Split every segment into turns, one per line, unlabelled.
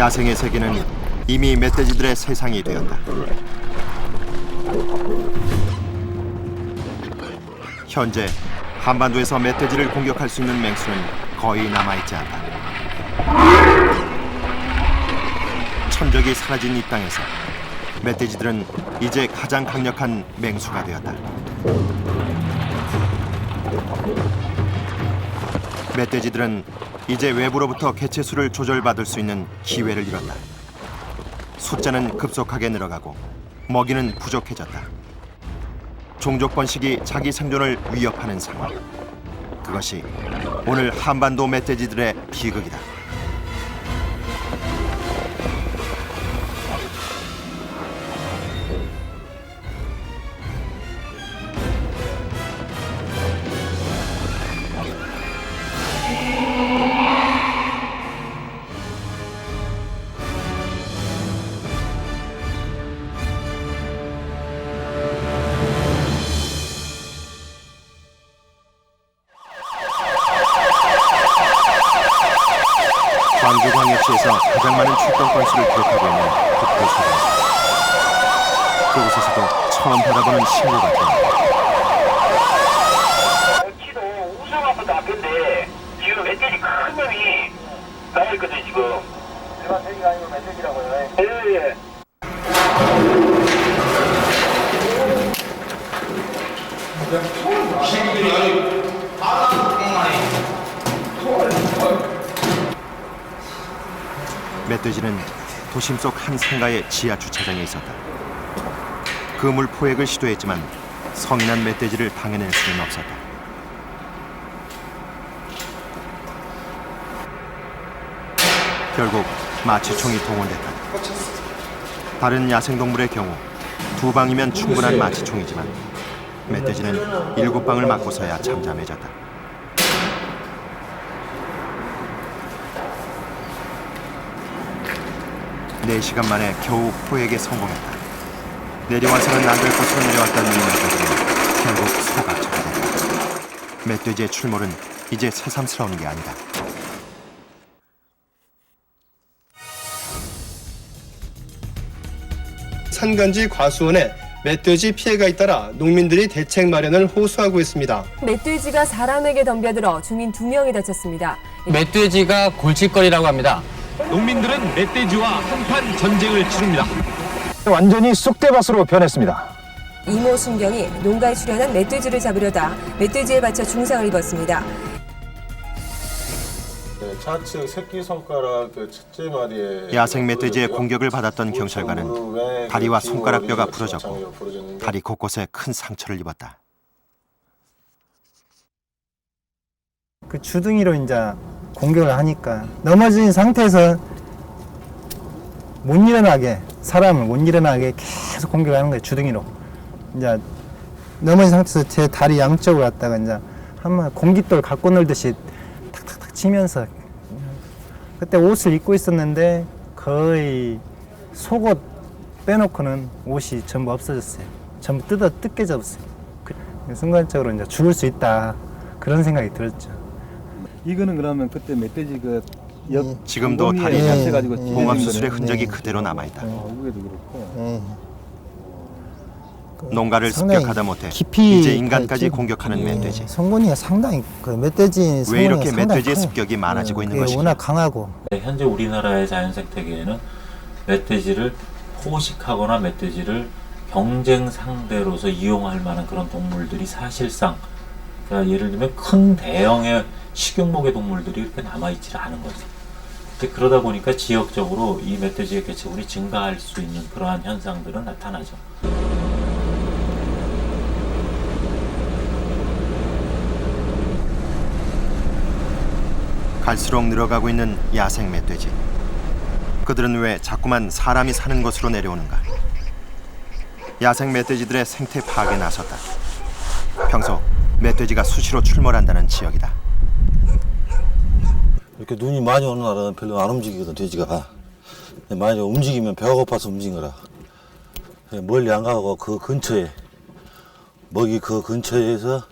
야생의 세계는 이미 멧돼지들의 세상이 되었다. 현재 한반도에서 멧돼지를 공격할 수 있는 맹수는 거의 남아있지 않다. 천적이 사라진 이 땅에서 멧돼지들은 이제 가장 강력한 맹수가 되었다. 멧돼지들은 이제 외부로부터 개체수를 조절받을 수 있는 기회를 잃었다. 숫자는 급속하게 늘어가고 먹이는 부족해졌다. 종족 번식이 자기 생존을 위협하는 상황. 그것이 오늘 한반도 멧돼지들의 비극이다. 광주광역시에서 가장 많은 출동 건수를 기록하고 있는 북부소방. 그곳에서도 처음 받아보는 신고가 있다.
키도 우승아파트 앞인데 지금 멧돼지 큰 놈이 나와있거든요 지금. 일반 돼지가 아니고 멧돼지라고요? 예.
멧돼지는 도심 속 한 상가의 지하 주차장에 있었다. 그물 포획을 시도했지만 성인한 멧돼지를 방해낼 수는 없었다. 결국 마취총이 동원됐다. 다른 야생동물의 경우 2방이면 충분한 마취총이지만 멧돼지는 7방을 맞고서야 잠잠해졌다. 4시간 만에 겨우 포획에 성공했다. 내려와서는 안 될 곳으로 내려왔던 이 멧돼지는 결국 소각처가 됐다. 멧돼지의 출몰은 이제 새삼스러운 게 아니다.
산간지 과수원에 멧돼지 피해가 잇따라 농민들이 대책 마련을 호소하고 있습니다.
멧돼지가 사람에게 덤벼들어 주민 2명이 다쳤습니다.
멧돼지가 골칫거리라고 합니다.
농민들은 멧돼지와 한판 전쟁을 치릅니다.
완전히 쑥대밭으로 변했습니다.
이모 순경이 농가에 출연한 멧돼지를 잡으려다 멧돼지에 받쳐 중상을 입었습니다.
좌측 새끼손가락 첫째 마리에
야생 멧돼지의 공격을 받았던 경찰관은 다리와 손가락 뼈가 부러졌고 다리 곳곳에 큰 상처를 입었다.
그 주둥이로 이제 공격을 하니까 넘어진 상태에서 못 일어나게, 사람을 못 일어나게 계속 공격하는 거예요. 주둥이로. 이제 넘어진 상태에서 제 다리 양쪽으로 갔다가 이제 한번 공깃돌 갖고 놀듯이 탁탁탁 치면서, 그때 옷을 입고 있었는데 거의 속옷 빼놓고는 옷이 전부 없어졌어요. 전부 뜯겨졌어요. 순간적으로 이제 죽을 수 있다, 그런 생각이 들었죠.
이거는 그러면 그때 멧돼지
지금도 다리에 봉합수술의 흔적이 그대로 남아있다.
여기도 그렇고.
농가를
상당히
습격하다 못해
깊이
이제 인간까지
갈지.
공격하는 멧돼지.
성분이 상당히 그 멧돼지
왜 이렇게
성분이
멧돼지의
상당히
습격이 많아지고 있는
그게
것이냐?
워낙 강하고.
현재 우리나라의 자연생태계에는 멧돼지를 포식하거나 멧돼지를 경쟁 상대로서 이용할 만한 그런 동물들이 사실상, 그러니까 예를 들면 큰 대형의 식용목의 동물들이 이렇게 남아있지 않은 거죠. 근데 그러다 보니까 지역적으로 이 멧돼지의 개체군이 증가할 수 있는 그러한 현상들은 나타나죠.
갈수록 늘어가고 있는 야생 멧돼지. 그들은 왜 자꾸만 사람이 사는 곳으로 내려오는가? 야생 멧돼지들의 생태 파악에 나섰다. 평소 멧돼지가 수시로 출몰한다는 지역이다.
이렇게 눈이 많이 오는 날은 별로 안 움직이거든, 돼지가. 많이 움직이면 배가 고파서 움직인 거라. 멀리 안 가고 그 근처에, 먹이 그 근처에서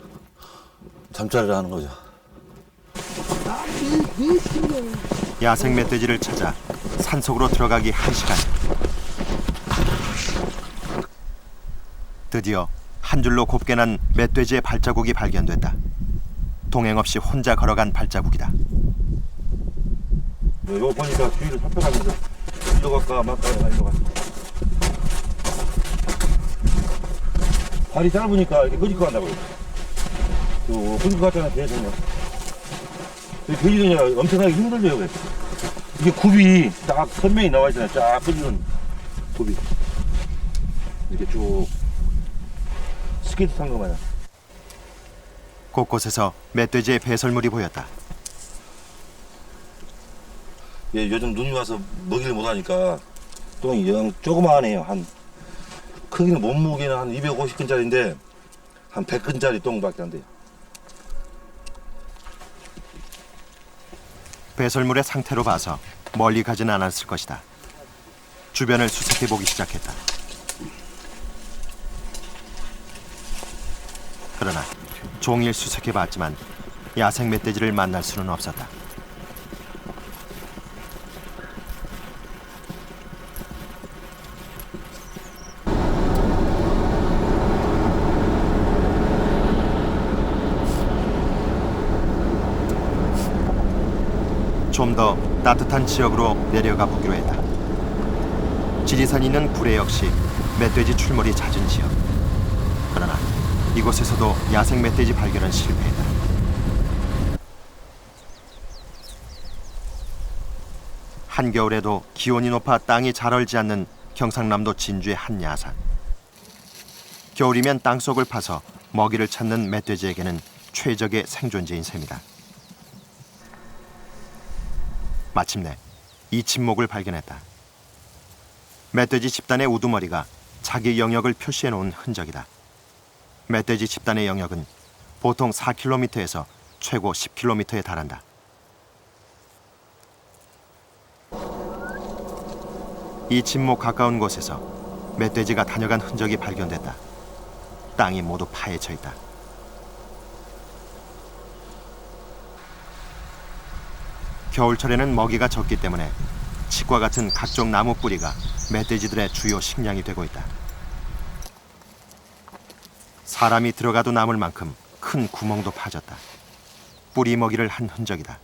잠자리를 하는 거죠.
야생 멧돼지를 찾아 산속으로 들어가기 1시간. 드디어 한 줄로 곱게 난 멧돼지의 발자국이 발견됐다. 동행 없이 혼자 걸어간 발자국이다.
이거 보니까 주위를 살펴가면서 일로 갈까 말까 일로 갈까. 발이 짧으니까 이렇게 끄질 것 같다고요. 끄질 것 같잖아, 대전혀. 돼지전혀 엄청나게 힘들죠, 그래. 이게 굽이 딱 선명히 나와 있잖아요. 쫙 끄지는 굽이. 이렇게 쭉 스케이트 탄 거 마냥.
곳곳에서 멧돼지의 배설물이 보였다.
예, 요즘 눈이 와서 먹이를 못 하니까 똥이 영 조그마하네요. 한 크기는 몸무게는 한 250근짜리인데 한 100근짜리 똥밖에 안 돼요.
배설물의 상태로 봐서 멀리 가지는 않았을 것이다. 주변을 수색해 보기 시작했다. 그러나 종일 수색해 봤지만 야생 멧돼지를 만날 수는 없었다. 좀 더 따뜻한 지역으로 내려가 보기로 했다. 지리산이 있는 구례 역시 멧돼지 출몰이 잦은 지역. 그러나 이곳에서도 야생 멧돼지 발견은 실패했다. 한겨울에도 기온이 높아 땅이 잘 얼지 않는 경상남도 진주의 한 야산. 겨울이면 땅속을 파서 먹이를 찾는 멧돼지에게는 최적의 생존지인 셈이다. 마침내 이 침목을 발견했다. 멧돼지 집단의 우두머리가 자기 영역을 표시해 놓은 흔적이다. 멧돼지 집단의 영역은 보통 4km에서 최고 10km에 달한다. 이 침목 가까운 곳에서 멧돼지가 다녀간 흔적이 발견됐다. 땅이 모두 파헤쳐 있다. 겨울철에는 먹이가 적기 때문에 칡과 같은 각종 나무 뿌리가 멧돼지들의 주요 식량이 되고 있다. 사람이 들어가도 남을 만큼 큰 구멍도 파졌다. 뿌리 먹이를 한 흔적이다.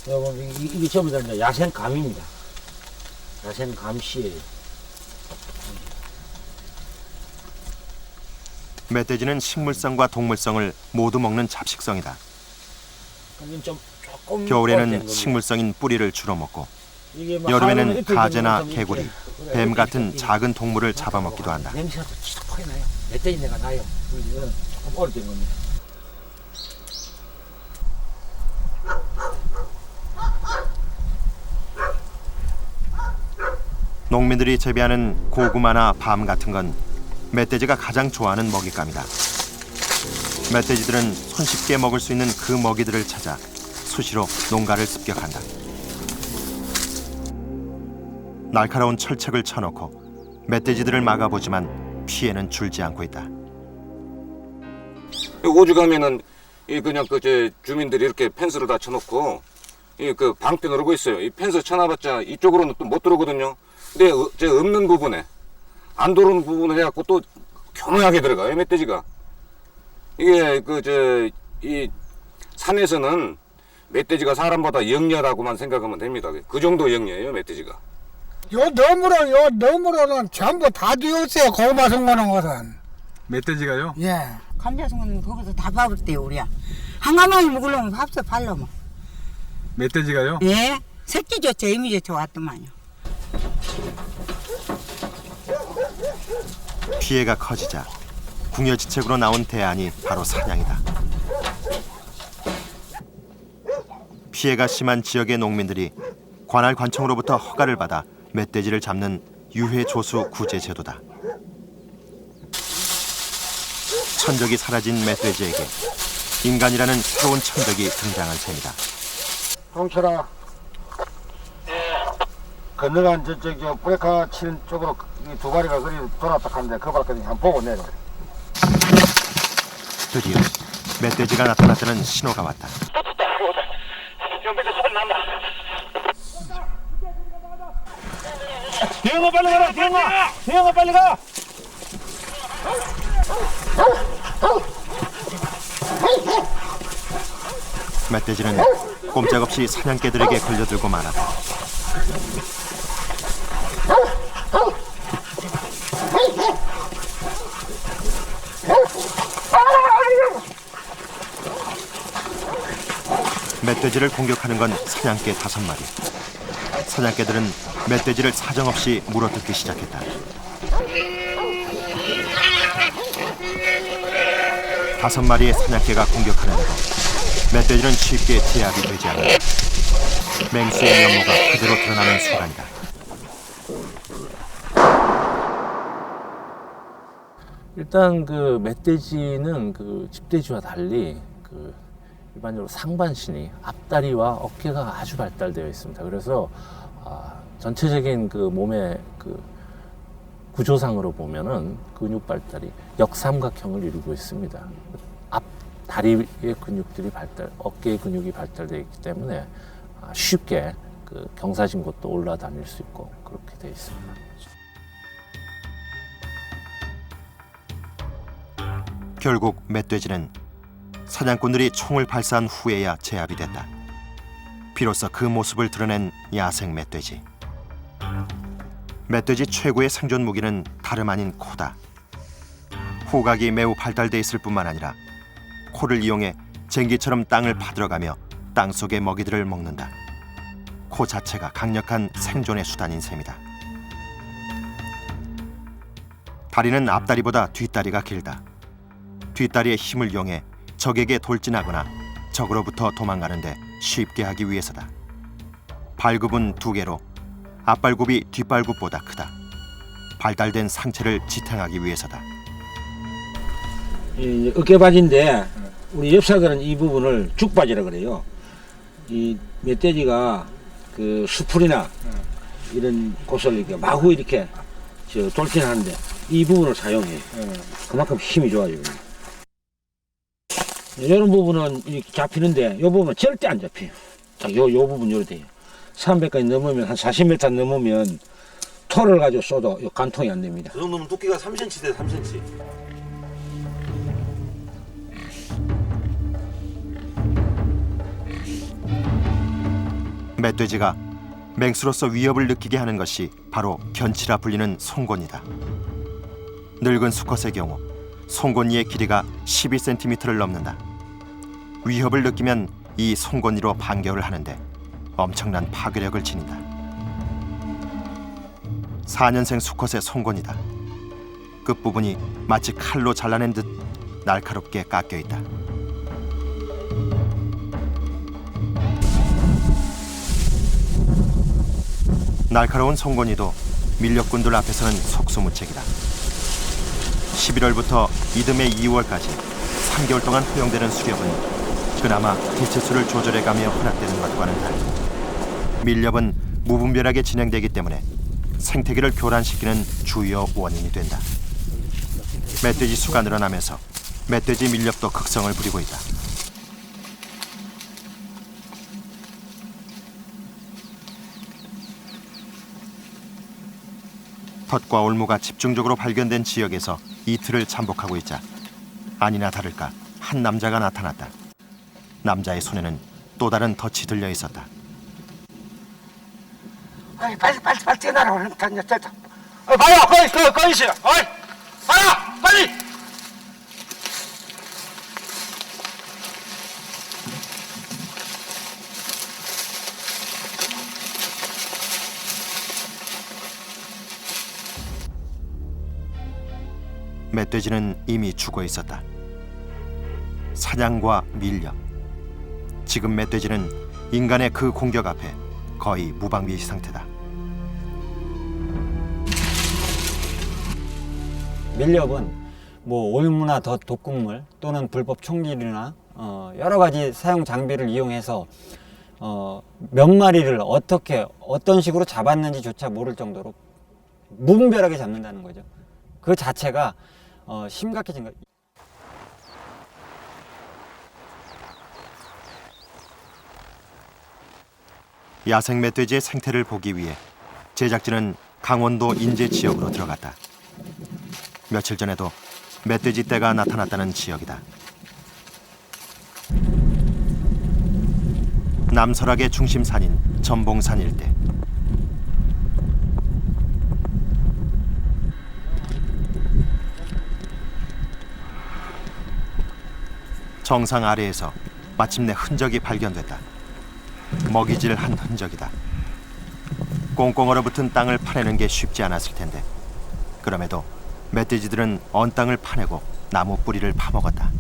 이게 전부 다 이제 야생감입니다. 야생감씨예요.
멧돼지는 식물성과 동물성을 모두 먹는 잡식성이다. 겨울에는 식물성인 뿌리를 주로 먹고 여름에는 가재나 개구리, 뱀 같은 작은 동물을 잡아먹기도 한다.
냄새가 찌덕하게 나요. 멧돼지 내가 나요. 이건 조금 오래된 겁니다.
농민들이 재배하는 고구마나 밤 같은 건 멧돼지가 가장 좋아하는 먹잇감이다. 멧돼지들은 손쉽게 먹을 수 있는 그 먹이들을 찾아 수시로 농가를 습격한다. 날카로운 철책을 쳐놓고 멧돼지들을 막아보지만 피해는 줄지 않고 있다.
오죽하면은 그냥 주민들이 이렇게 펜스를 다 쳐놓고 그 방패 누르고 있어요. 이 펜스 쳐놔봤자 이쪽으로는 또 못 들어오거든요. 근데 없는 부분에 안 들어오는 부분을 해갖고 또 교묘하게 들어가요, 멧돼지가. 이게 이 산에서는 멧돼지가 사람보다 영리하다고만 생각하면 됩니다. 그 정도 영리해요, 멧돼지가.
요 너머로는 전부 다 뒤었어요. 고구마 송거는 것은.
멧돼지가요?
예.
감자 송거는 거기서 다 밥을대요, 우리야. 한 가마니 먹으려면 밥솥 팔려면.
멧돼지가요?
예. 새끼 좋죠, 이미 좋죠, 왔더만요.
피해가 커지자 궁여지책으로 나온 대안이 바로 사냥이다. 피해가 심한 지역의 농민들이 관할 관청으로부터 허가를 받아 멧돼지를 잡는 유해조수 구제 제도다. 천적이 사라진 멧돼지에게 인간이라는 새로운 천적이 등장한 셈이다.
홍철아. 건너간 저 브레이크 치는 쪽으로 두 마리가 그리 돌았다 하는데 그 발까지 한번 보고 내려.
드디어 멧돼지가 나타났다는 신호가 왔다.
대형아 빨리 가라. 대형아 빨리 가.
멧돼지는 꼼짝없이 사냥개들에게 걸려들고 말았다. 멧돼지를 공격하는 건 사냥개 5마리. 사냥개들은 멧돼지를 사정없이 물어뜯기 시작했다. 5마리의 사냥개가 공격하는데도 멧돼지는 쉽게 제압이 되지 않는다. 맹수의 면모가 그대로 드러나는 순간이다.
일단 그 멧돼지는 그 집돼지와 달리 그 일반적으로 상반신이 앞다리와 어깨가 아주 발달되어 있습니다. 그래서 전체적인 그 몸의 그 구조상으로 보면은 근육 발달이 역삼각형을 이루고 있습니다. 앞 다리의 근육들이 어깨의 근육이 발달되어 있기 때문에 쉽게 그 경사진 곳도 올라다닐 수 있고 그렇게 되어 있습니다.
결국 멧돼지는 사냥꾼들이 총을 발사한 후에야 제압이 됐다. 비로소 그 모습을 드러낸 야생 멧돼지. 멧돼지 최고의 생존 무기는 다름 아닌 코다. 후각이 매우 발달돼 있을 뿐만 아니라 코를 이용해 쟁기처럼 땅을 파들어가며 땅속의 먹이들을 먹는다. 코 자체가 강력한 생존의 수단인 셈이다. 다리는 앞다리보다 뒷다리가 길다. 뒷다리의 힘을 이용해 적에게 돌진하거나 적으로부터 도망가는데 쉽게 하기 위해서다. 발굽은 2개로 앞발굽이 뒷발굽보다 크다. 발달된 상체를 지탱하기 위해서다.
이 어깨바지인데 우리 엽사들은 이 부분을 죽바지라 그래요. 이 멧돼지가 그 수풀이나 이런 곳을 이렇게 마구 이렇게 돌진하는데 이 부분을 사용해요. 그만큼 힘이 좋아요. 이런 부분은 이렇게 잡히는데 이 부분은 절대 안 잡혀요. 딱 요 부분 요래 돼요. 300까지 넘으면 한 40m 넘으면 토를 가지고 쏘도 요 간통이 안 됩니다.
그 정도면 두께가 3cm 돼, 3cm.
멧돼지가 맹수로서 위협을 느끼게 하는 것이 바로 견치라 불리는 송곳니다. 늙은 수컷의 경우 송곳니의 길이가 12cm를 넘는다. 위협을 느끼면 이 송곳니로 반격을 하는데 엄청난 파괴력을 지닌다. 4년생 수컷의 송곳니다. 끝부분이 마치 칼로 잘라낸 듯 날카롭게 깎여 있다. 날카로운 송곳니도 밀렵꾼들 앞에서는 속수무책이다. 11월부터 이듬해 2월까지 3개월 동안 허용되는 수렵은 그나마 개체수를 조절해가며 허락되는 것과는 다르고 밀렵은 무분별하게 진행되기 때문에 생태계를 교란시키는 주요 원인이 된다. 멧돼지 수가 늘어나면서 멧돼지 밀렵도 극성을 부리고 있다. 덫과 올무가 집중적으로 발견된 지역에서 이틀을 잠복하고 있자 아니나 다를까 한 남자가 나타났다. 남자의 손에는 또 다른 덫이 들려 있었다.
아이 빨리 뛰어나라. 얼른 됐다. 봐요. 거기 있어요. 봐요. 빨리.
멧돼지는 이미 죽어 있었다. 사냥과 밀렵. 지금 멧돼지는 인간의 그 공격 앞에 거의 무방비 상태다.
밀렵은 뭐 올무나 덫, 독극물 또는 불법 총질이나 여러 가지 사용 장비를 이용해서 몇 마리를 어떤 식으로 잡았는지조차 모를 정도로 무분별하게 잡는다는 거죠. 그 자체가 심각해진 거.
야생 멧돼지의 생태를 보기 위해 제작진은 강원도 인제 지역으로 들어갔다. 며칠 전에도 멧돼지 떼가 나타났다는 지역이다. 남설악의 중심산인 전봉산 일대. 정상 아래에서 마침내 흔적이 발견됐다. 먹이질한 흔적이다. 꽁꽁 얼어붙은 땅을 파내는 게 쉽지 않았을 텐데 그럼에도 멧돼지들은 언 땅을 파내고 나무 뿌리를 파먹었다.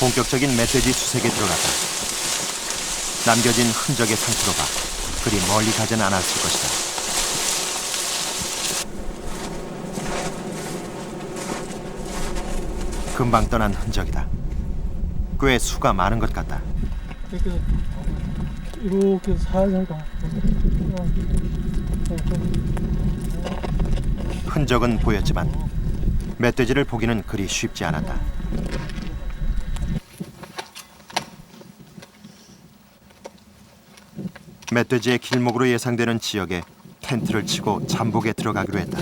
본격적인 멧돼지 수색에 들어갔다. 남겨진 흔적의 상태로 봐 그리 멀리 가진 않았을 것이다. 금방 떠난 흔적이다. 꽤 수가 많은 것 같다.
이렇게 살살 가.
흔적은 보였지만 멧돼지를 보기는 그리 쉽지 않았다. 멧돼지의 길목으로 예상되는 지역에 텐트를 치고 잠복에 들어가기로 했다.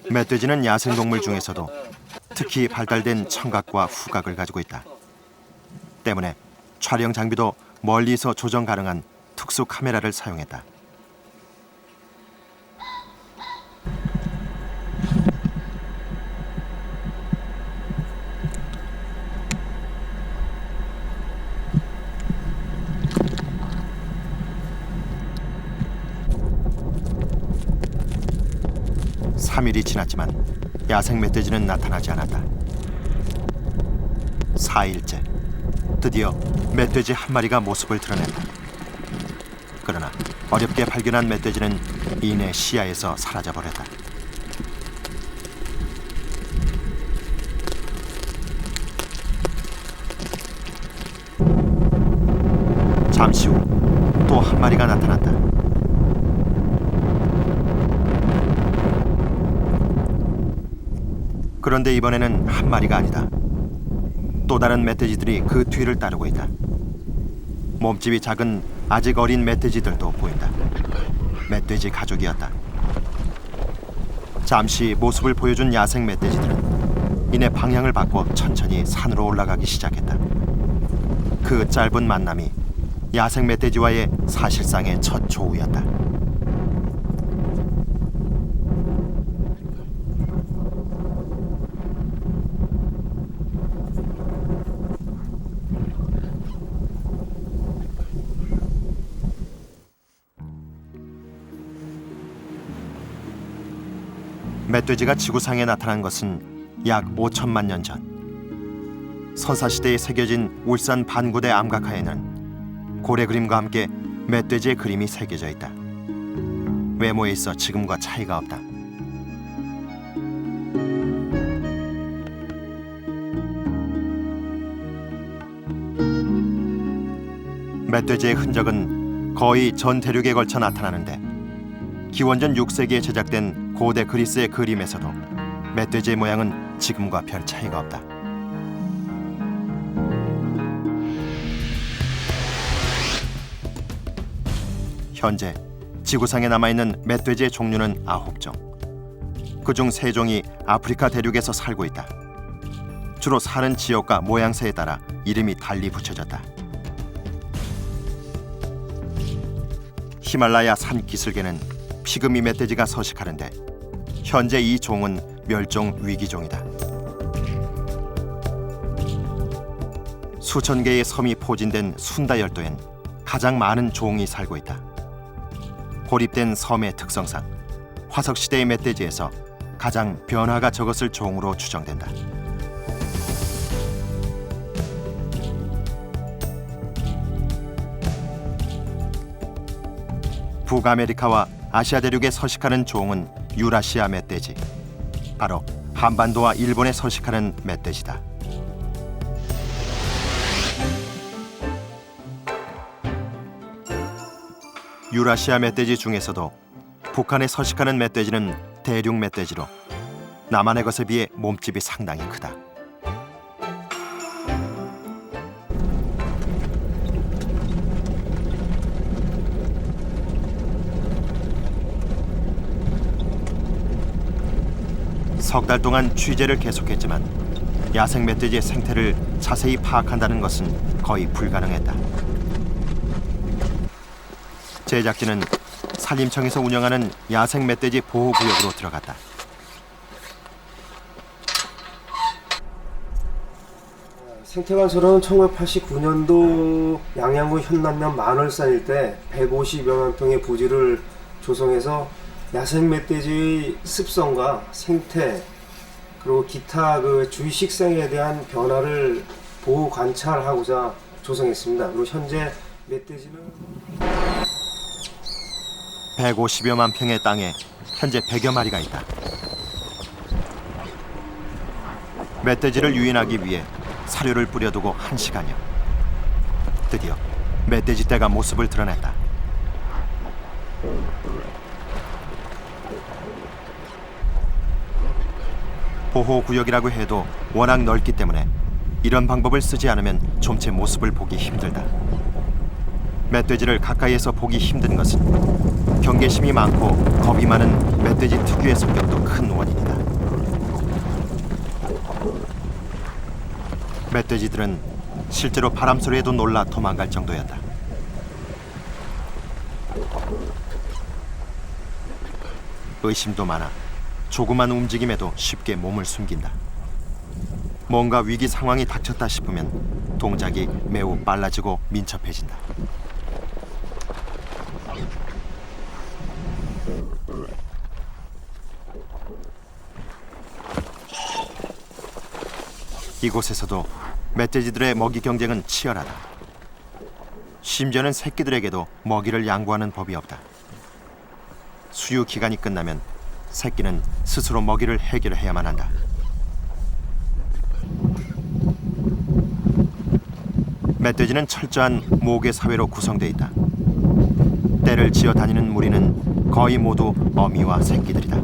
멧돼지는 야생동물 중에서도 특히 발달된 청각과 후각을 가지고 있다. 때문에 촬영 장비도 멀리서 조정 가능한 특수 카메라를 사용했다. (3일이) 지났지만 야생 멧돼지는 나타나지 않았다. 4일째, 드디어 멧돼지 한 마리가 모습을 드러냈다. 그러나 어렵게 발견한 멧돼지는 이내 시야에서 사라져버렸다. 잠시 후 또 한 마리가 나타났다. 그런데 이번에는 한 마리가 아니다. 또 다른 멧돼지들이 그 뒤를 따르고 있다. 몸집이 작은 아직 어린 멧돼지들도 보인다. 멧돼지 가족이었다. 잠시 모습을 보여준 야생 멧돼지들은 이내 방향을 바꿔 천천히 산으로 올라가기 시작했다. 그 짧은 만남이 야생 멧돼지와의 사실상의 첫 조우였다. 멧돼지가 지구상에 나타난 것은 약 5천만 년 전. 선사시대에 새겨진 울산 반구대 암각화에는 고래 그림과 함께 멧돼지의 그림이 새겨져 있다. 외모에 있어 지금과 차이가 없다. 멧돼지의 흔적은 거의 전 대륙에 걸쳐 나타나는데 기원전 6세기에 제작된 고대 그리스의 그림에서도 멧돼지의 모양은 지금과 별 차이가 없다. 현재 지구상에 남아있는 멧돼지의 종류는 9종. 그중 3종이 아프리카 대륙에서 살고 있다. 주로 사는 지역과 모양새에 따라 이름이 달리 붙여졌다. 히말라야 산 기슭에는 피그미 멧돼지가 서식하는데 현재 이 종은 멸종 위기종이다. 수천 개의 섬이 포진된 순다열도엔 가장 많은 종이 살고 있다. 고립된 섬의 특성상 화석시대의 멧돼지에서 가장 변화가 적었을 종으로 추정된다. 북아메리카와 아시아 대륙에 서식하는 종은 유라시아 멧돼지, 바로 한반도와 일본에 서식하는 멧돼지다. 유라시아 멧돼지 중에서도 북한에 서식하는 멧돼지는 대륙 멧돼지로 나만의 것에 비해 몸집이 상당히 크다. 석 달 동안 취재를 계속했지만 야생 멧돼지의 생태를 자세히 파악한다는 것은 거의 불가능했다. 제작진은 산림청에서 운영하는 야생 멧돼지 보호구역으로 들어갔다.
생태관서로는 1989년도 양양군 현남면 만월산일 때 150여만 평의 부지를 조성해서 야생 멧돼지의 습성과 생태 그리고 기타 그 주위 식생에 대한 변화를 보호 관찰하고자 조성했습니다. 그리고 현재 멧돼지는
150여만 평의 땅에 현재 100여 마리가 있다. 멧돼지를 유인하기 위해 사료를 뿌려두고 1시간여. 드디어 멧돼지 떼가 모습을 드러냈다. 보호구역이라고 해도 워낙 넓기 때문에 이런 방법을 쓰지 않으면 좀체 모습을 보기 힘들다. 멧돼지를 가까이에서 보기 힘든 것은 경계심이 많고 겁이 많은 멧돼지 특유의 성격도 큰 원인이다. 멧돼지들은 실제로 바람 소리에도 놀라 도망갈 정도였다. 의심도 많아 조그만 움직임에도 쉽게 몸을 숨긴다. 뭔가 위기 상황이 닥쳤다 싶으면 동작이 매우 빨라지고 민첩해진다. 이곳에서도 멧돼지들의 먹이 경쟁은 치열하다. 심지어는 새끼들에게도 먹이를 양보하는 법이 없다. 수유 기간이 끝나면 새끼는 스스로 먹이를 해결해야만 한다. 멧돼지는 철저한 모계 사회로 구성되어 있다. 떼를 지어 다니는 무리는 거의 모두 어미와 새끼들이다.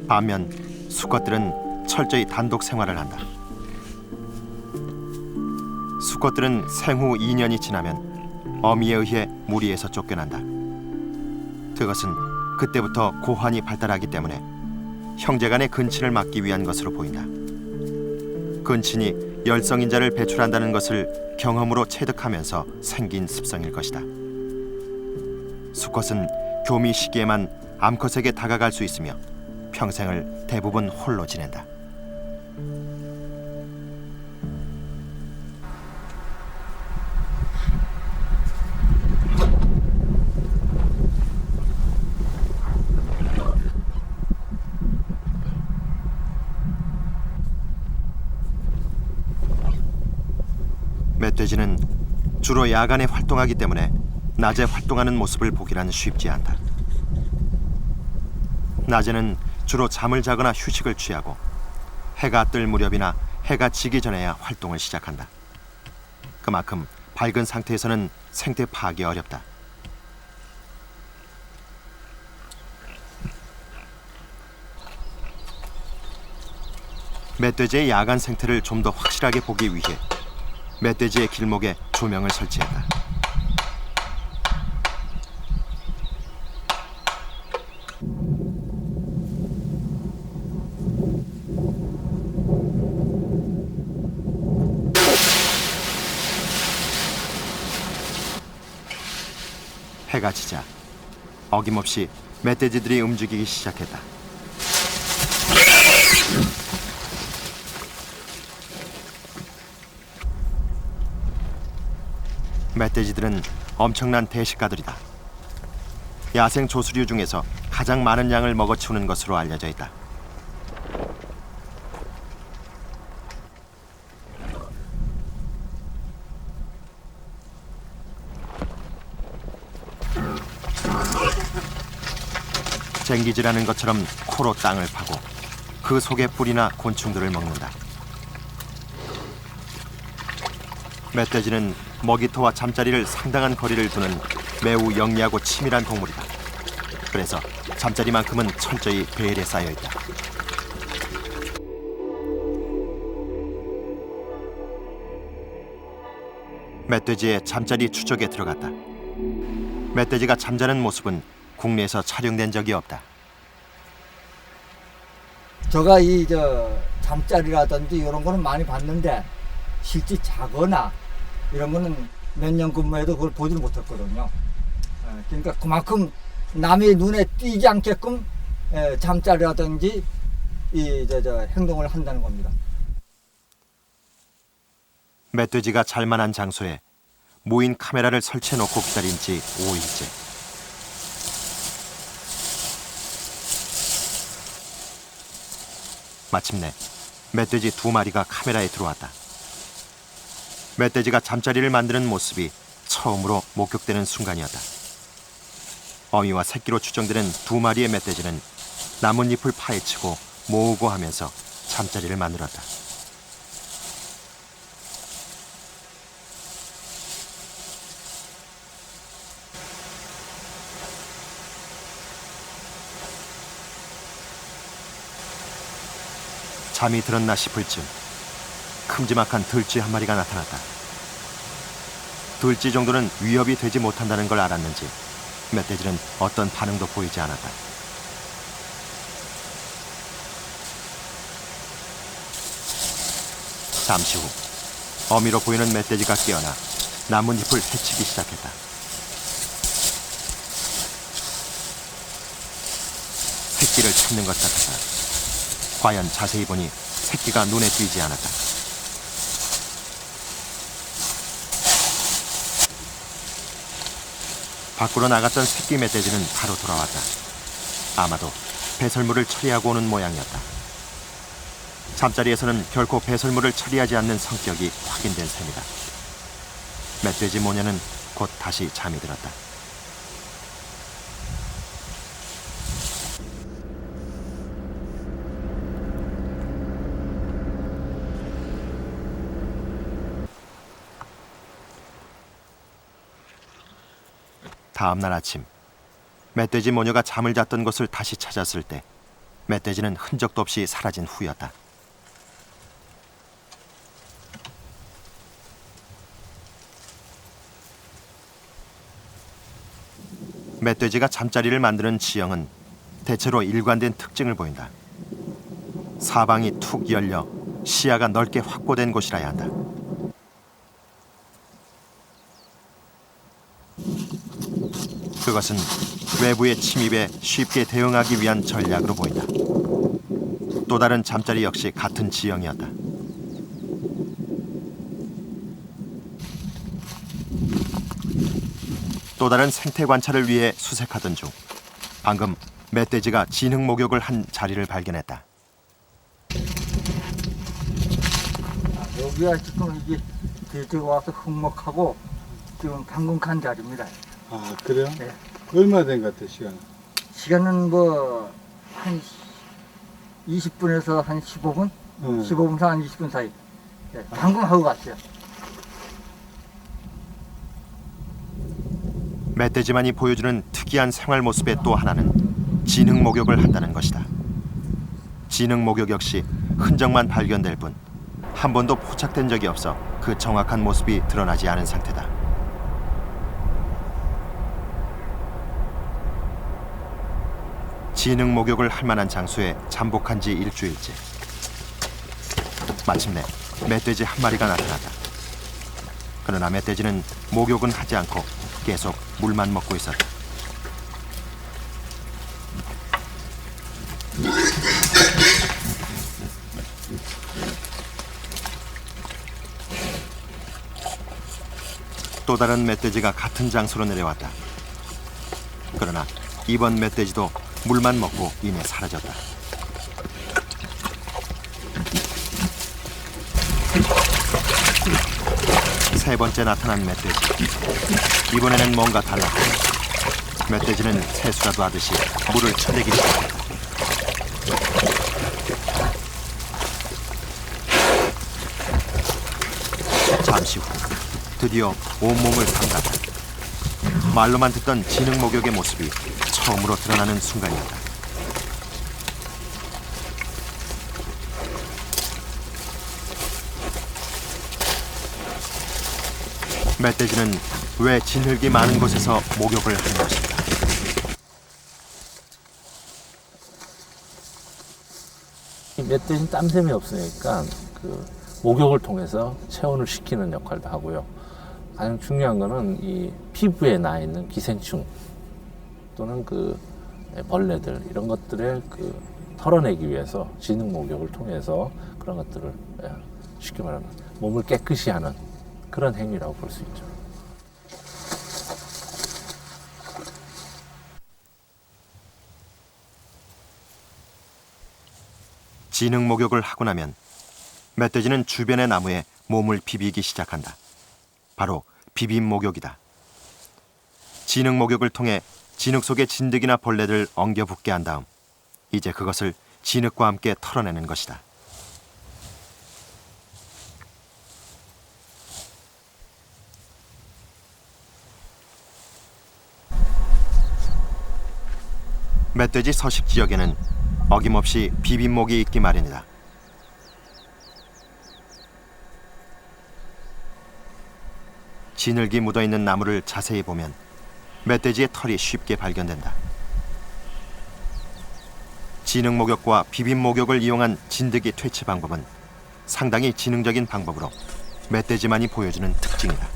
반면 수컷들은 철저히 단독 생활을 한다. 수컷들은 생후 2년이 지나면 어미에 의해 무리에서 쫓겨난다. 그것은 그때부터 고환이 발달하기 때문에 형제 간의 근친을 막기 위한 것으로 보인다. 근친이 열성인자를 배출한다는 것을 경험으로 체득하면서 생긴 습성일 것이다. 수컷은 교미 시기에만 암컷에게 다가갈 수 있으며 평생을 대부분 홀로 지낸다. 멧돼지는 주로 야간에 활동하기 때문에 낮에 활동하는 모습을 보기란 쉽지 않다. 낮에는 주로 잠을 자거나 휴식을 취하고 해가 뜰 무렵이나 해가 지기 전에야 활동을 시작한다. 그만큼 밝은 상태에서는 생태 파악이 어렵다. 멧돼지의 야간 생태를 좀 더 확실하게 보기 위해 멧돼지의 길목에 조명을 설치했다. 해가 지자 어김없이 멧돼지들이 움직이기 시작했다. 멧돼지들은 엄청난 대식가들이다. 야생 조수류 중에서 가장 많은 양을 먹어치우는 것으로 알려져 있다. 쟁기질하는 것처럼 코로 땅을 파고 그 속에 뿌리나 곤충들을 먹는다. 멧돼지는 먹이터와 잠자리를 상당한 거리를 두는 매우 영리하고 치밀한 동물이다. 그래서 잠자리만큼은 철저히 베일에 쌓여 있다. 멧돼지의 잠자리 추적에 들어갔다. 멧돼지가 잠자는 모습은 국내에서 촬영된 적이 없다.
제가 잠자리라든지 이런 거는 많이 봤는데 실제 자거나 이런 거는 몇 년 근무해도 그걸 보지를 못했거든요. 그러니까 그만큼 남의 눈에 띄지 않게끔 잠자리라든지 행동을 한다는 겁니다.
멧돼지가 잘만한 장소에 무인 카메라를 설치해놓고 기다린 지 5일째. 마침내 멧돼지 2마리가 카메라에 들어왔다. 멧돼지가 잠자리를 만드는 모습이 처음으로 목격되는 순간이었다. 어미와 새끼로 추정되는 2마리의 멧돼지는 나뭇잎을 파헤치고 모으고 하면서 잠자리를 만들었다. 잠이 들었나 싶을 즈음 큼지막한 들쥐 한 마리가 나타났다. 들쥐 정도는 위협이 되지 못한다는 걸 알았는지 멧돼지는 어떤 반응도 보이지 않았다. 잠시 후 어미로 보이는 멧돼지가 깨어나 나뭇잎을 헤치기 시작했다. 새끼를 찾는 것 같았다. 과연 자세히 보니 새끼가 눈에 띄지 않았다. 밖으로 나갔던 새끼 멧돼지는 바로 돌아왔다. 아마도 배설물을 처리하고 오는 모양이었다. 잠자리에서는 결코 배설물을 처리하지 않는 성격이 확인된 셈이다. 멧돼지 모녀는 곧 다시 잠이 들었다. 다음 날 아침, 멧돼지 모녀가 잠을 잤던 곳을 다시 찾았을 때 멧돼지는 흔적도 없이 사라진 후였다. 멧돼지가 잠자리를 만드는 지형은 대체로 일관된 특징을 보인다. 사방이 툭 열려 시야가 넓게 확보된 곳이라야 한다. 그것은 외부의 침입에 쉽게 대응하기 위한 전략으로 보인다. 또 다른 잠자리 역시 같은 지형이었다. 또 다른 생태 관찰을 위해 수색하던 중 방금 멧돼지가 진흙 목욕을 한 자리를 발견했다.
여기가 지금 이게 돼지가 와서 흙먹하고 지금 방금 간 자리입니다.
아, 그래요?
네.
얼마 된 것 같아요, 시간은?
시간은 한 20분에서 한 15분? 15분에서 한 20분 사이. 네, 방금 하고 갔어요.
멧돼지만이 보여주는 특이한 생활 모습의 또 하나는 진흙 목욕을 한다는 것이다. 진흙 목욕 역시 흔적만 발견될 뿐 한 번도 포착된 적이 없어 그 정확한 모습이 드러나지 않은 상태다. 진흙 목욕을 할 만한 장소에 잠복한 지 일주일째. 마침내 멧돼지 한 마리가 나타났다. 그러나 멧돼지는 목욕은 하지 않고 계속 물만 먹고 있었다. 또 다른 멧돼지가 같은 장소로 내려왔다. 그러나 이번 멧돼지도 물만 먹고 이내 사라졌다. 세 번째 나타난 멧돼지. 이번에는 뭔가 달랐다. 멧돼지는 세수라도 하듯이 물을 쳐대기 시작했다. 잠시 후 드디어 온몸을 담갔다. 말로만 듣던 진흙 목욕의 모습이 처음으로 드러나는 순간이었다. 멧돼지는 왜 진흙이 많은 곳에서 목욕을 하는 것일까?
멧돼지는 땀샘이 없으니까 그 목욕을 통해서 체온을 식히는 역할도 하고요. 가장 중요한 거는 이 피부에 나 있는 기생충 또는 그 벌레들 이런 것들을 그 털어내기 위해서 진흙 목욕을 통해서 그런 것들을 쉽게 말하면 몸을 깨끗이 하는 그런 행위라고 볼 수 있죠.
진흙 목욕을 하고 나면 멧돼지는 주변의 나무에 몸을 비비기 시작한다. 바로 비빔 목욕이다. 진흙 목욕을 통해 진흙 속의 진드기나 벌레들 엉겨 붙게 한 다음 이제 그것을 진흙과 함께 털어내는 것이다. 멧돼지 서식 지역에는 어김없이 비빔목이 있기 마련이다. 진흙이 묻어있는 나무를 자세히 보면 멧돼지의 털이 쉽게 발견된다. 진흙 목욕과 비빔 목욕을 이용한 진드기 퇴치 방법은 상당히 지능적인 방법으로 멧돼지만이 보여주는 특징이다.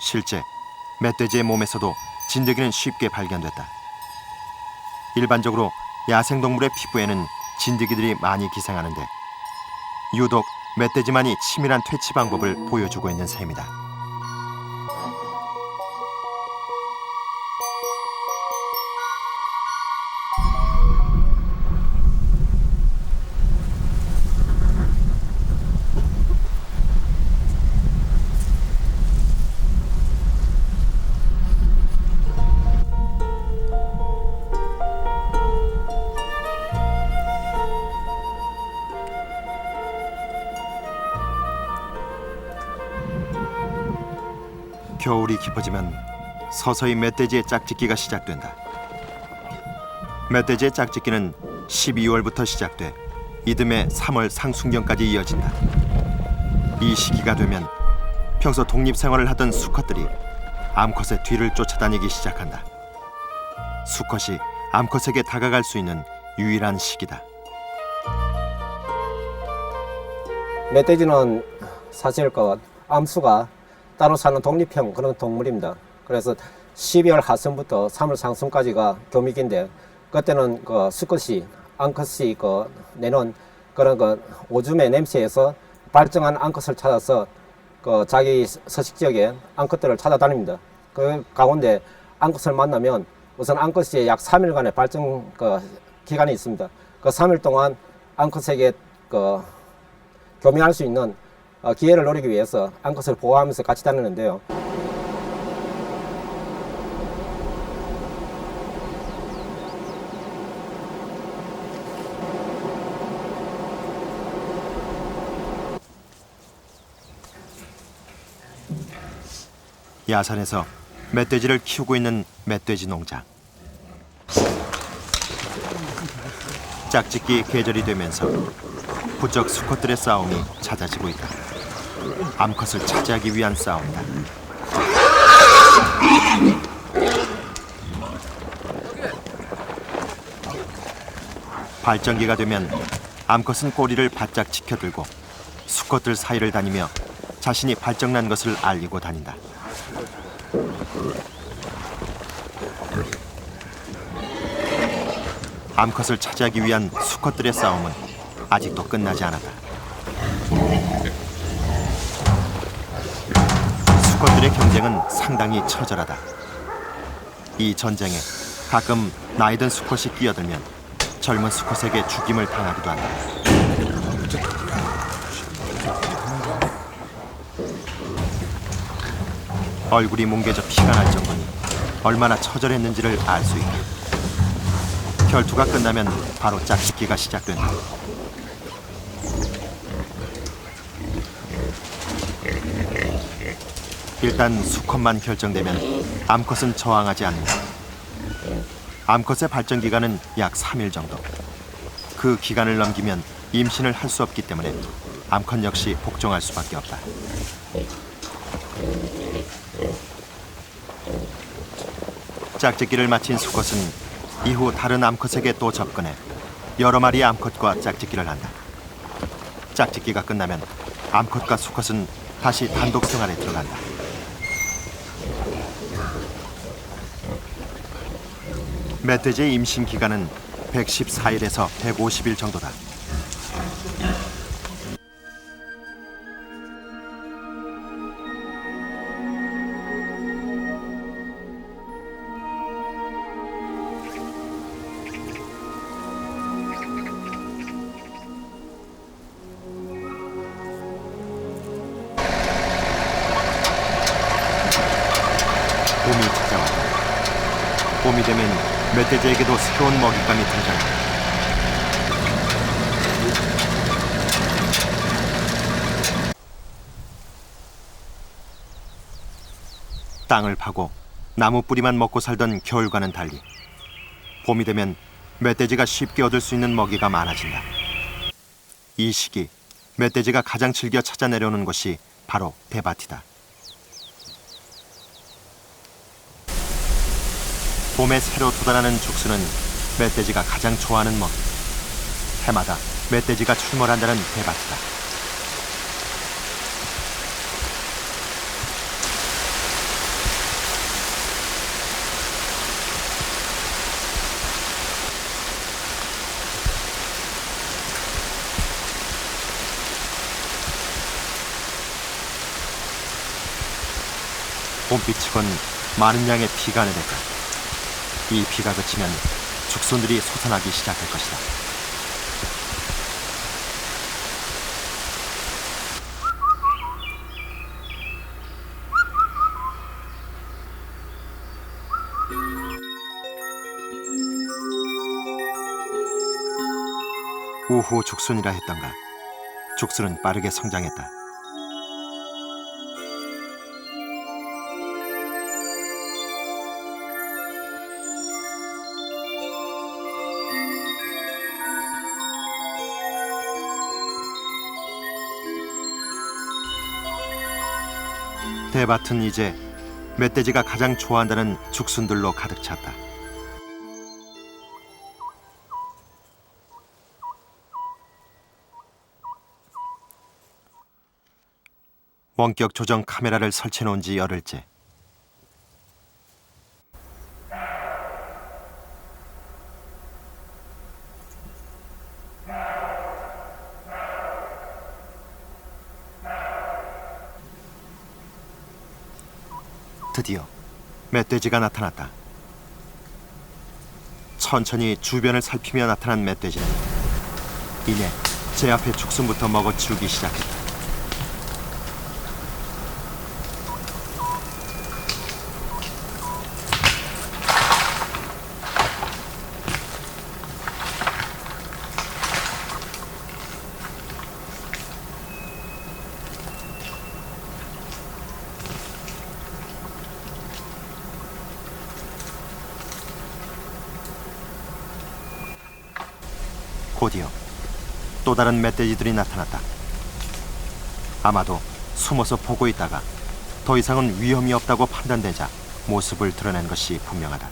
실제 멧돼지의 몸에서도 진드기는 쉽게 발견됐다. 일반적으로 야생동물의 피부에는 진드기들이 많이 기생하는데 유독 멧돼지만이 치밀한 퇴치 방법을 보여주고 있는 셈이다. 겨울이 깊어지면 서서히 멧돼지의 짝짓기가 시작된다. 멧돼지의 짝짓기는 12월부터 시작돼 이듬해 3월 상순경까지 이어진다. 이 시기가 되면 평소 독립생활을 하던 수컷들이 암컷의 뒤를 쫓아다니기 시작한다. 수컷이 암컷에게 다가갈 수 있는 유일한 시기다.
멧돼지는 사실 암수가 따로 사는 독립형 그런 동물입니다. 그래서 12월 하순부터 3월 상순까지가 교미기인데 그때는 수컷이 암컷이 내는 그런 오줌의 냄새에서 발정한 암컷을 찾아서 자기 서식 지역에 암컷들을 찾아다닙니다. 그 가운데 암컷을 만나면 우선 암컷이 약 3일간의 발정 기간이 있습니다. 그 3일 동안 암컷에게 교미할 수 있는 기회를 노리기 위해서 암컷을 보호하면서 같이 다니는데요.
야산에서 멧돼지를 키우고 있는 멧돼지 농장. 짝짓기 계절이 되면서 부쩍 수컷들의 싸움이 잦아지고 있다. 암컷을 차지하기 위한 싸움이다. 발정기가 되면 암컷은 꼬리를 바짝 치켜들고 수컷들 사이를 다니며 자신이 발정난 것을 알리고 다닌다. 암컷을 차지하기 위한 수컷들의 싸움은 아직도 끝나지 않았다. 수컷들의 경쟁은 상당히 처절하다. 이 전쟁에 가끔 나이든 수컷이 끼어들면 젊은 수컷에게 죽임을 당하기도 한다. 얼굴이 뭉개져 피가 날 정도니 얼마나 처절했는지를 알 수 있다. 결투가 끝나면 바로 짝짓기가 시작된다. 일단 수컷만 결정되면 암컷은 저항하지 않는다. 암컷의 발정 기간은 약 3일 정도. 그 기간을 넘기면 임신을 할 수 없기 때문에 암컷 역시 복종할 수밖에 없다. 짝짓기를 마친 수컷은 이후 다른 암컷에게 또 접근해 여러 마리의 암컷과 짝짓기를 한다. 짝짓기가 끝나면 암컷과 수컷은 다시 단독 생활에 들어간다. 멧돼지의 임신 기간은 114일에서 150일 정도다. 봄이 찾아왔다. 봄이 되면 멧돼지에게도 새로운 먹잇감이 등장한다. 땅을 파고 나무 뿌리만 먹고 살던 겨울과는 달리 봄이 되면 멧돼지가 쉽게 얻을 수 있는 먹이가 많아진다. 이 시기 멧돼지가 가장 즐겨 찾아 내려오는 곳이 바로 대밭이다. 봄에 새로 돋아나는 죽순은 멧돼지가 가장 좋아하는 먹이. 해마다 멧돼지가 출몰한다는 대밭이다. 봄비치곤 많은 양의 비가 내릴까. 이 비가 그치면 죽순들이 솟아나기 시작할 것이다. 우후 죽순이라 했던가. 죽순은 빠르게 성장했다. 대밭은 이제 멧돼지가 가장 좋아한다는 죽순들로 가득 찼다. 원격 조정 카메라를 설치해 놓은 지 열흘째. 드디어 멧돼지가 나타났다. 천천히 주변을 살피며 나타난 멧돼지는 이내 제 앞에 죽순부터 먹어치우기 시작했다. 곧이어 또 다른 멧돼지들이 나타났다. 아마도 숨어서 보고 있다가 더 이상은 위험이 없다고 판단되자 모습을 드러낸 것이 분명하다.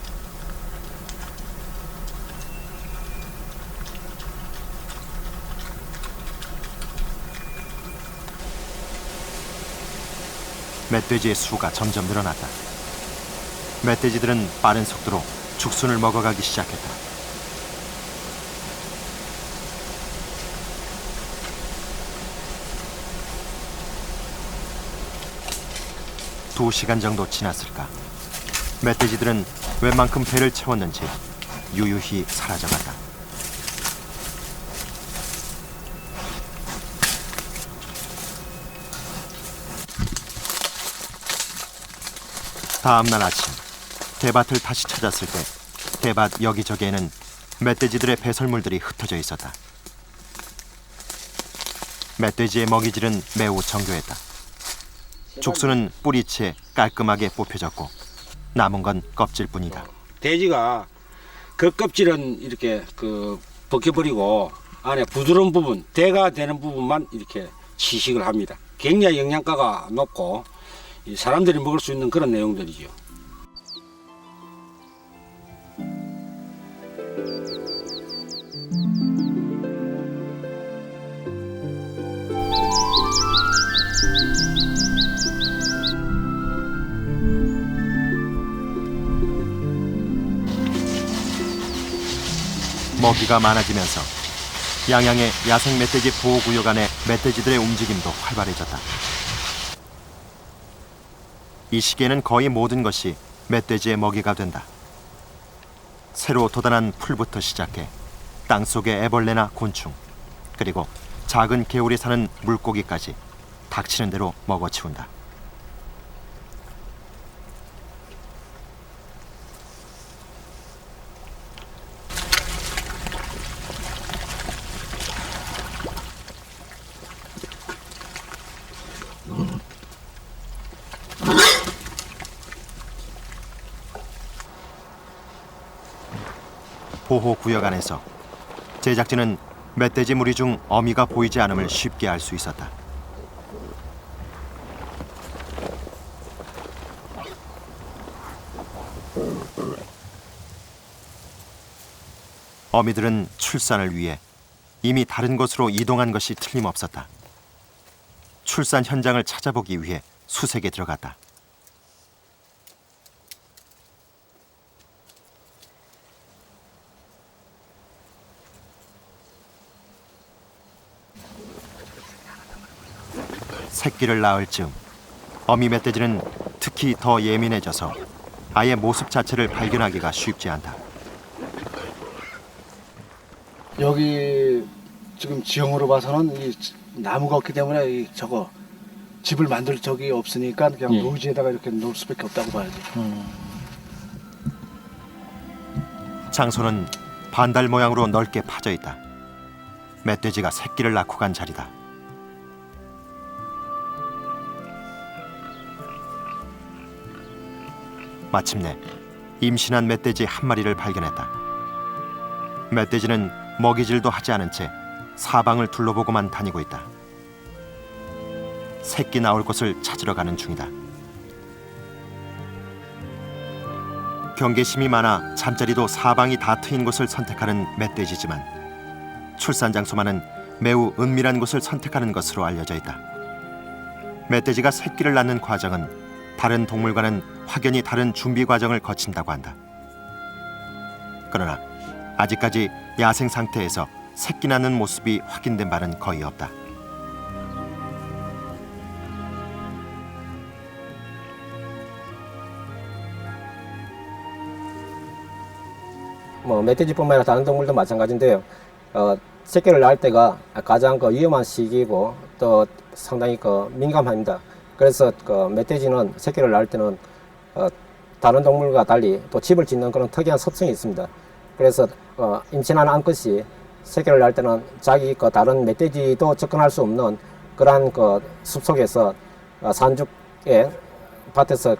멧돼지의 수가 점점 늘어났다. 멧돼지들은 빠른 속도로 죽순을 먹어가기 시작했다. 2시간 정도 지났을까. 멧돼지들은 웬만큼 배를 채웠는지 유유히 사라져갔다. 다음 날 아침 대밭을 다시 찾았을 때 대밭 여기저기에는 멧돼지들의 배설물들이 흩어져 있었다. 멧돼지의 먹이질은 매우 정교했다. 죽수는 뿌리채 깔끔하게 뽑혀졌고 남은 건 껍질뿐이다.
돼지가 그 껍질은 이렇게 벗겨버리고 안에 부드러운 부분, 대가 되는 부분만 이렇게 취식을 합니다. 굉장히 영양가가 높고 사람들이 먹을 수 있는 그런 내용들이죠.
먹이가 많아지면서 양양의 야생 멧돼지 보호구역 안의 멧돼지들의 움직임도 활발해졌다. 이 시기에는 거의 모든 것이 멧돼지의 먹이가 된다. 새로 돋아난 풀부터 시작해 땅속의 애벌레나 곤충, 그리고 작은 개울에 사는 물고기까지 닥치는 대로 먹어치운다. 보호구역 안에서 제작진은 멧돼지 무리 중 어미가 보이지 않음을 쉽게 알 수 있었다. 어미들은 출산을 위해 이미 다른 곳으로 이동한 것이 틀림없었다. 출산 현장을 찾아보기 위해 수색에 들어갔다. 새끼를 낳을 즈음 어미 멧돼지는 특히 더 예민해져서 아예 모습 자체를 발견하기가 쉽지 않다.
여기 지금 지형으로 봐서는 이 나무가 없기 때문에 저거 집을 만들 적이 없으니까 그냥
예.
노지에다가 이렇게 놓을 수밖에 없다고 봐야지.
장소는 반달 모양으로 넓게 파져 있다. 멧돼지가 새끼를 낳고 간 자리다. 마침내 임신한 멧돼지 한 마리를 발견했다. 멧돼지는 먹이질도 하지 않은 채 사방을 둘러보고만 다니고 있다. 새끼 나올 곳을 찾으러 가는 중이다. 경계심이 많아 잠자리도 사방이 다 트인 곳을 선택하는 멧돼지지만 출산 장소만은 매우 은밀한 곳을 선택하는 것으로 알려져 있다. 멧돼지가 새끼를 낳는 과정은 다른 동물과는 확연히 다른 준비 과정을 거친다고 한다. 그러나 아직까지 야생 상태에서 새끼 낳는 모습이 확인된 바는 거의 없다.
멧돼지뿐만 아니라 다른 동물도 마찬가지인데요. 새끼를 낳을 때가 가장 위험한 시기이고 또 상당히 민감합니다. 그래서 멧돼지는 새끼를 낳을 때는 다른 동물과 달리 또 집을 짓는 그런 특이한 습성이 있습니다. 그래서 임신한 암컷이 새끼를 낳을 때는 자기 다른 멧돼지도 접근할 수 없는 그러한 숲속에서 산죽에 밭에서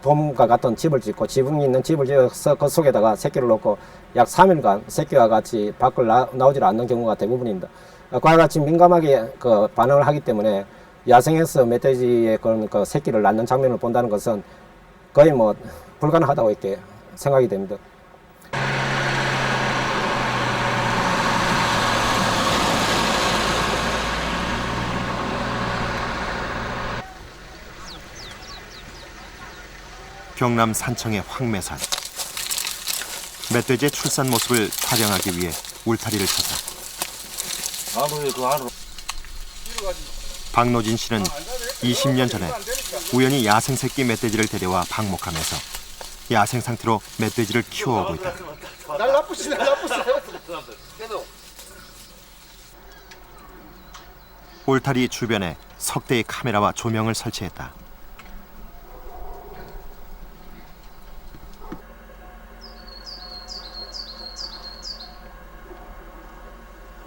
돔과 같은 집을 짓고 지붕이 있는 집을 지어서 그 속에다가 새끼를 놓고 약 3일간 새끼와 같이 밖을 나오질 않는 경우가 대부분입니다. 그와 같이 민감하게 반응을 하기 때문에 야생에서 멧돼지의 그런 새끼를 낳는 장면을 본다는 것은 거의 불가능하다고 이렇게 생각이 됩니다.
경남 산청의 황매산. 멧돼지의 출산 모습을 촬영하기 위해 울타리를 쳤다. 박노진 씨는 20년 전에 우연히 야생 새끼 멧돼지를 데려와 방목하면서 야생 상태로 멧돼지를 키워오고 있다.
날 나쁘시.
울타리 주변에 석 대의 카메라와 조명을 설치했다.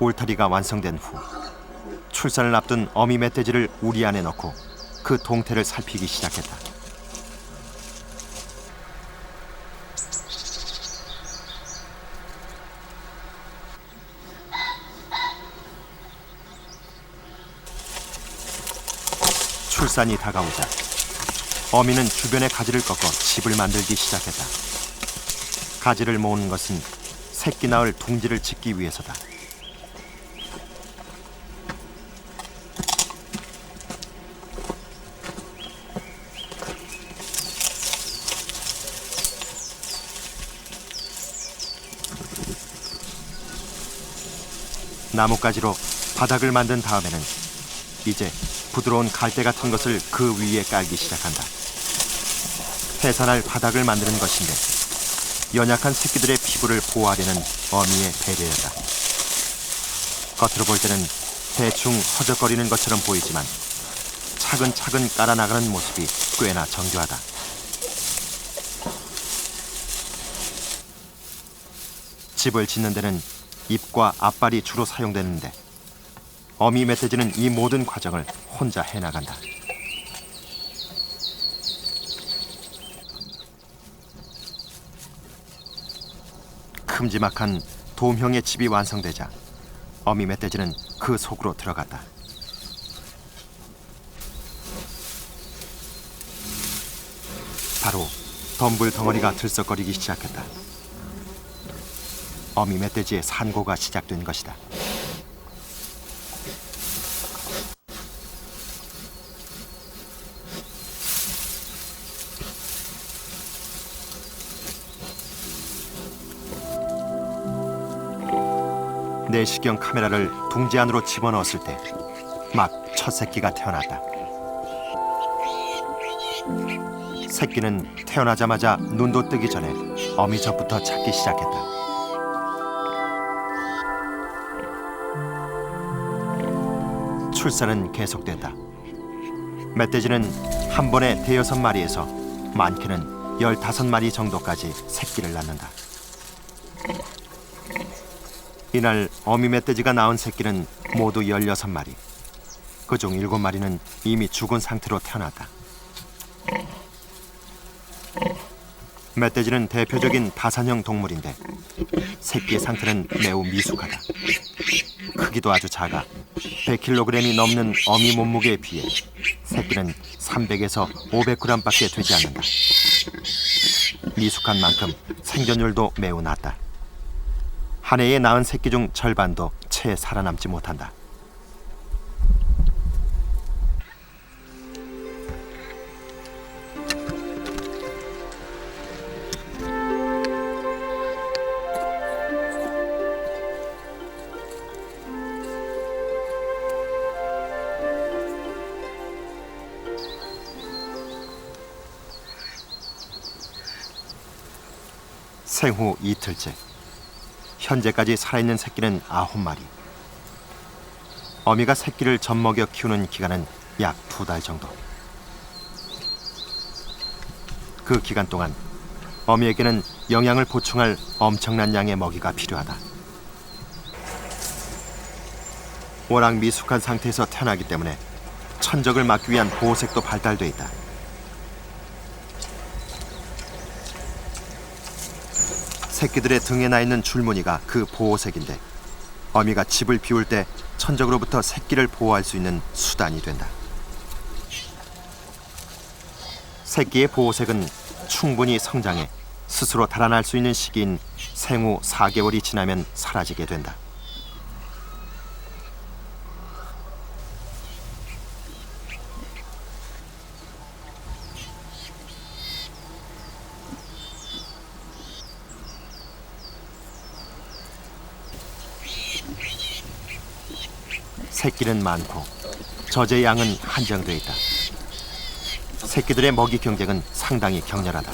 울타리가 완성된 후 출산을 앞둔 어미 멧돼지를 우리 안에 넣고 그 동태를 살피기 시작했다. 출산이 다가오자 어미는 주변의 가지를 꺾어 집을 만들기 시작했다. 가지를 모으는 것은 새끼 낳을 둥지를 짓기 위해서다. 나뭇가지로 바닥을 만든 다음에는 이제 부드러운 갈대 같은 것을 그 위에 깔기 시작한다. 해산할 바닥을 만드는 것인데 연약한 새끼들의 피부를 보호하려는 어미의 배려였다. 겉으로 볼 때는 대충 허적거리는 것처럼 보이지만 차근차근 깔아나가는 모습이 꽤나 정교하다. 집을 짓는 데는 잎과 앞발이 주로 사용되는데 어미 멧돼지는 이 모든 과정을 혼자 해나간다. 큼지막한 돔형의 집이 완성되자 어미 멧돼지는 그 속으로 들어갔다. 바로 덤불 덩어리가 들썩거리기 시작했다. 어미 멧돼지의 산고가 시작된 것이다. 내시경 카메라를 둥지 안으로 집어넣었을 때 막 첫 새끼가 태어났다. 새끼는 태어나자마자 눈도 뜨기 전에 어미젖부터 찾기 시작했다. 출산은 계속된다. 멧돼지는 한 번에 5-6마리에서 많게는 15마리 정도까지 새끼를 낳는다. 이날 어미 멧돼지가 낳은 새끼는 모두 16마리. 그중 7마리는 이미 죽은 상태로 태어났다. 멧돼지는 대표적인 다산형 동물인데 새끼의 상태는 매우 미숙하다. 크기도 아주 작아 100kg이 넘는 어미 몸무게에 비해 새끼는 300에서 500g밖에 되지 않는다. 미숙한 만큼 생존율도 매우 낮다. 한 해에 낳은 새끼 중 절반도 채 살아남지 못한다. 생후 이틀째. 현재까지 살아있는 새끼는 9마리. 어미가 새끼를 젖먹여 키우는 기간은 약 2달 정도. 그 기간 동안 어미에게는 영양을 보충할 엄청난 양의 먹이가 필요하다. 워낙 미숙한 상태에서 태어나기 때문에 천적을 막기 위한 보호색도 발달돼 있다. 새끼들의 등에 나 있는 줄무늬가 그 보호색인데 어미가 집을 비울 때 천적으로부터 새끼를 보호할 수 있는 수단이 된다. 새끼의 보호색은 충분히 성장해 스스로 달아날 수 있는 시기인 생후 4개월이 지나면 사라지게 된다. 새끼는 많고 젖의 양은 한정돼 있다. 새끼들의 먹이 경쟁은 상당히 격렬하다.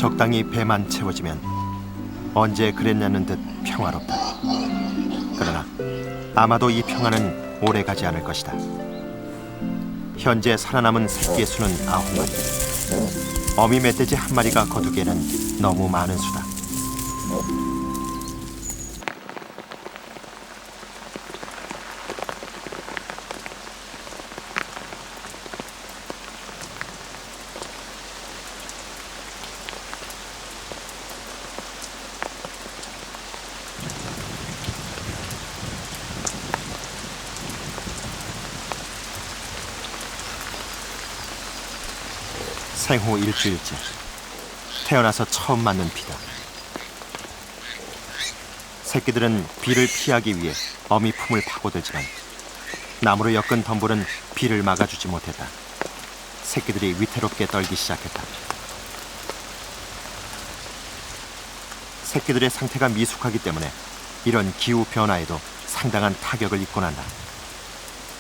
적당히 배만 채워지면 언제 그랬냐는 듯 평화롭다. 그러나 아마도 이 평화는 오래가지 않을 것이다. 현재 살아남은 새끼의 수는 9마리. 어미 멧돼지 한 마리가 거두기에는 너무 많은 수다. 생후 일주일째, 태어나서 처음 맞는 비다. 새끼들은 비를 피하기 위해 어미 품을 파고들지만 나무로 엮은 덤불은 비를 막아주지 못했다. 새끼들이 위태롭게 떨기 시작했다. 새끼들의 상태가 미숙하기 때문에 이런 기후 변화에도 상당한 타격을 입고 난다.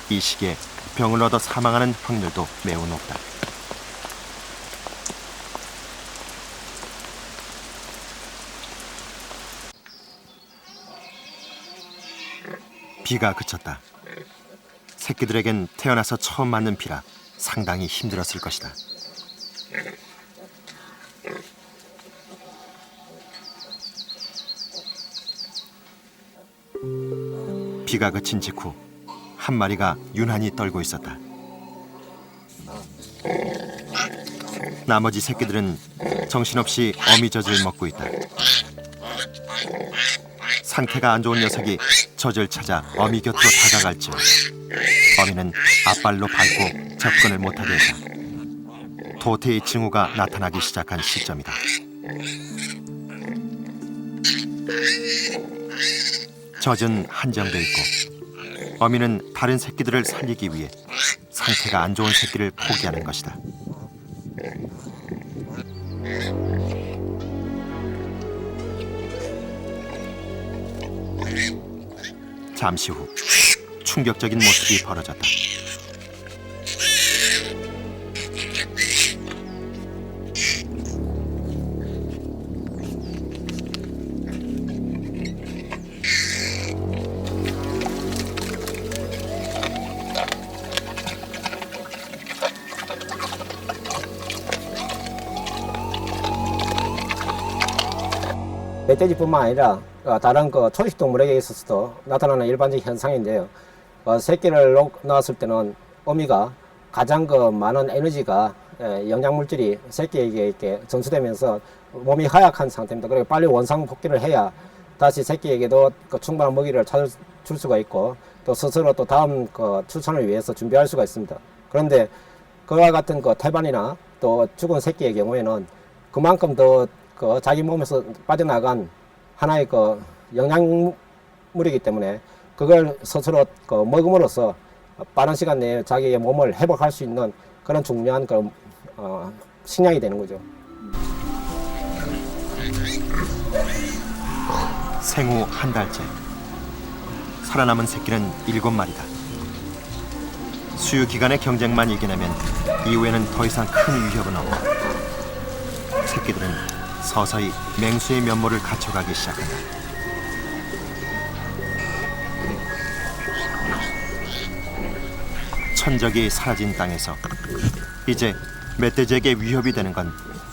이 시기에 병을 얻어 사망하는 확률도 매우 높다. 비가 그쳤다. 새끼들에겐 태어나서 처음 맞는 비라 상당히 힘들었을 것이다. 비가 그친 직후 한 마리가 유난히 떨고 있었다. 나머지 새끼들은 정신없이 어미젖을 먹고 있다. 상태가 안 좋은 녀석이 젖을 찾아 어미 곁으로 다가갈 즈음 어미는 앞발로 밟고 접근을 못하게 했다. 도태의 징후가 나타나기 시작한 시점이다. 젖은 한정돼 있고 어미는 다른 새끼들을 살리기 위해 상태가 안 좋은 새끼를 포기하는 것이다. 잠시 후 충격적인 모습이 벌어졌다.
멧돼지뿐만 아니라 다른 초식 동물에게 있어서도 나타나는 일반적인 현상인데요. 새끼를 낳았을 때는 어미가 가장 많은 에너지가 영양물질이 새끼에게 이렇게 전수되면서 몸이 허약한 상태입니다. 그리고 빨리 원상 복귀를 해야 다시 새끼에게도 충분한 먹이를 줄 수가 있고 또 스스로 또 다음 출산을 위해서 준비할 수가 있습니다. 그런데 그와 같은 태반이나 또 죽은 새끼의 경우에는 그만큼 더 자기 몸에서 빠져나간 하나의 영양물이기 때문에 그걸 스스로 먹음으로써 빠른 시간 내에 자기의 몸을 회복할 수 있는 그런 중요한 식량이 되는 거죠.
생후 한 달째. 살아남은 새끼는 7마리다. 수유 기간의 경쟁만 이겨내면 이후에는 더 이상 큰 위협은 없다. 새끼들은 서서히 맹수의 면모를 갖춰가기 시작한다. 천적이 사라진 땅에서 이제 멧돼지에게 위협이 되는 건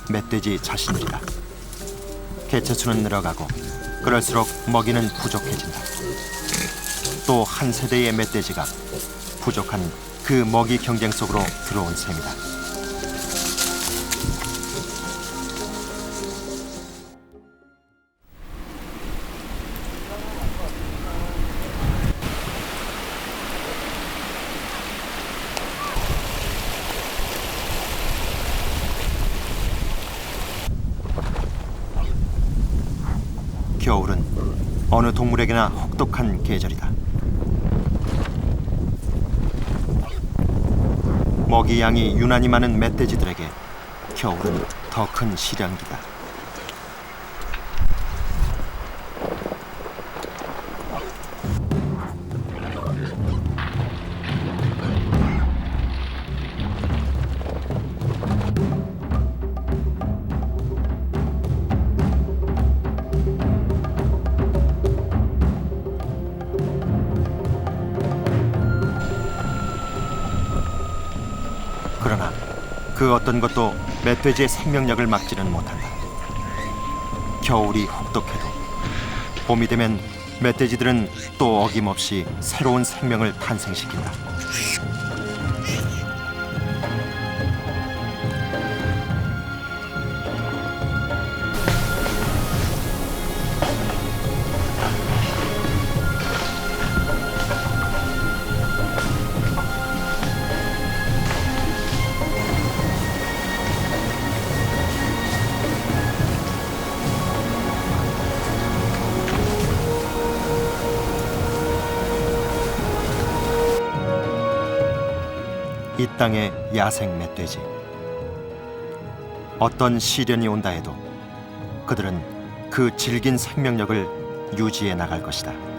멧돼지 자신들이다. 개체수는 늘어가고 그럴수록 먹이는 부족해진다. 또 한 세대의 멧돼지가 부족한 그 먹이 경쟁 속으로 들어온 셈이다. 겨울은 어느 동물에게나 혹독한 계절이다. 먹이 양이 유난히 많은 멧돼지들에게 겨울은 더 큰 시련기다. 그러나 그 어떤 것도 멧돼지의 생명력을 막지는 못한다. 겨울이 혹독해도 봄이 되면 멧돼지들은 또 어김없이 새로운 생명을 탄생시킨다. 이 땅의 야생 멧돼지. 어떤 시련이 온다 해도 그들은 그 질긴 생명력을 유지해 나갈 것이다.